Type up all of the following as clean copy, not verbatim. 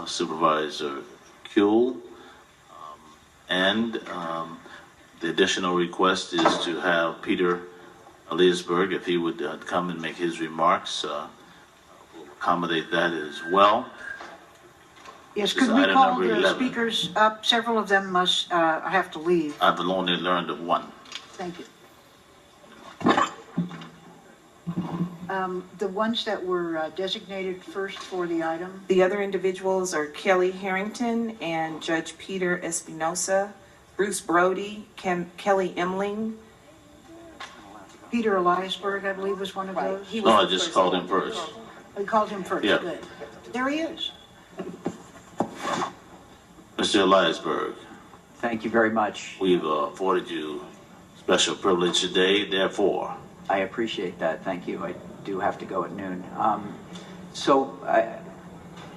Supervisor Kuehl. And the additional request is to have Peter Eliasberg, if he would come and make his remarks, we'll accommodate that as well. Yes, could we call the speakers up? Several of them must have to leave. I've only learned of one. Thank you. The ones that were designated first for the item. The other individuals are Kelly Harrington and Judge Peter Espinosa, Bruce Brody, Kelly Emling. Peter Eliasberg, I believe, was one of those. No, I just called him first. We called him first. Yeah. Good. There he is. Mr. Eliasberg. Thank you very much. We've afforded you special privilege today, therefore. I appreciate that. Thank you. I do have to go at noon.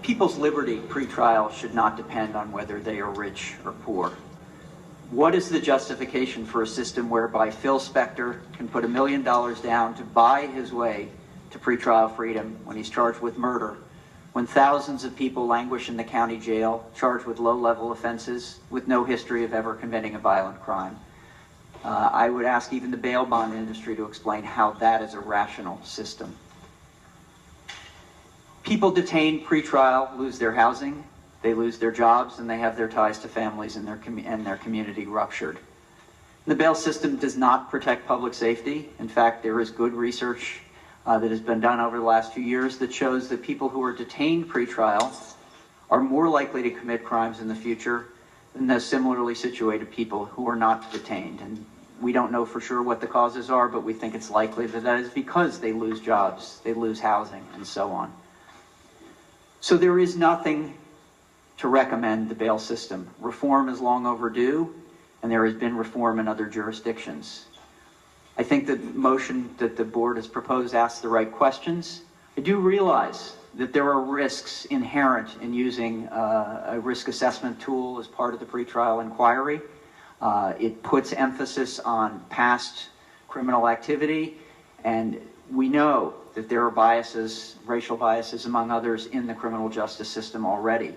People's liberty pre-trial should not depend on whether they are rich or poor. What is the justification for a system whereby Phil Spector can put $1 million down to buy his way to pretrial freedom when he's charged with murder, when thousands of people languish in the county jail charged with low-level offenses with no history of ever committing a violent crime? I would ask even the bail bond industry to explain how that is a rational system. People detained pre-trial lose their housing, they lose their jobs, and they have their ties to families and their community ruptured. The bail system does not protect public safety. In fact, there is good research that has been done over the last few years that shows that people who are detained pre-trial are more likely to commit crimes in the future than the similarly situated people who are not detained. And we don't know for sure what the causes are, but we think it's likely that that is because they lose jobs, they lose housing, and so on. So there is nothing to recommend the bail system. Reform is long overdue, and there has been reform in other jurisdictions. I think the motion that the board has proposed asks the right questions. I do realize that there are risks inherent in using a risk assessment tool as part of the pretrial inquiry. It puts emphasis on past criminal activity, and we know that there are biases, racial biases among others, in the criminal justice system already.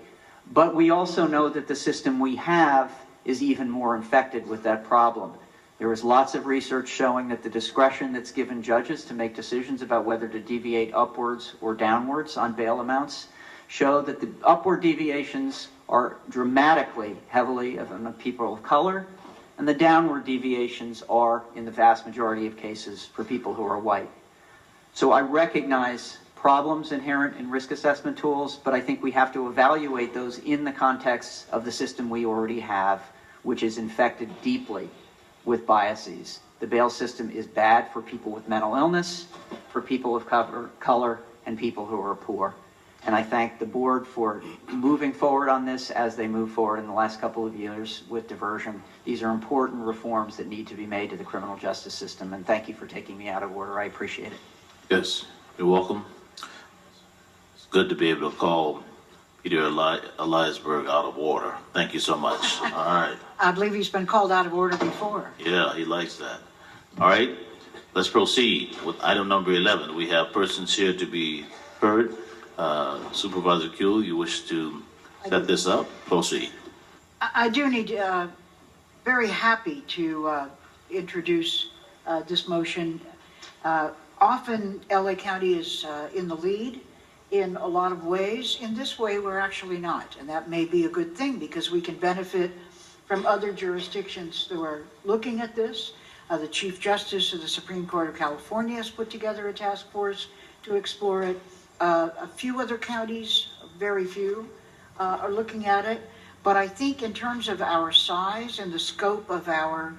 But we also know that the system we have is even more infected with that problem. There is lots of research showing that the discretion that's given judges to make decisions about whether to deviate upwards or downwards on bail amounts show that the upward deviations are dramatically heavily on people of color, and the downward deviations are, in the vast majority of cases, for people who are white. So I recognize problems inherent in risk assessment tools, but I think we have to evaluate those in the context of the system we already have, which is infected deeply with biases. The bail system is bad for people with mental illness, for people of color, and people who are poor. And I thank the board for moving forward on this as they move forward in the last couple of years with diversion. These are important reforms that need to be made to the criminal justice system, and thank you for taking me out of order. I appreciate it. Yes, you're welcome. It's good to be able to call Peter Eliasberg out of order. Thank you so much. All right. I believe he's been called out of order before. Yeah, he likes that. All right, let's proceed with item number 11. We have persons here to be heard. Supervisor Kuehl, you wish to set this up? Proceed. I do need, very happy to introduce this motion. Often LA County is in the lead in a lot of ways. In this way, we're actually not, and that may be a good thing because we can benefit from other jurisdictions who are looking at this. The Chief Justice of the Supreme Court of California has put together a task force to explore it. A few other counties, very few, are looking at it. But I think in terms of our size and the scope of our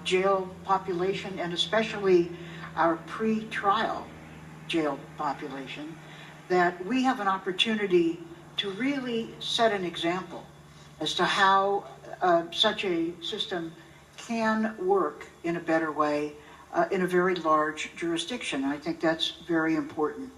jail population, and especially our pre-trial jail population, that we have an opportunity to really set an example as to how such a system can work in a better way in a very large jurisdiction. I think that's very important.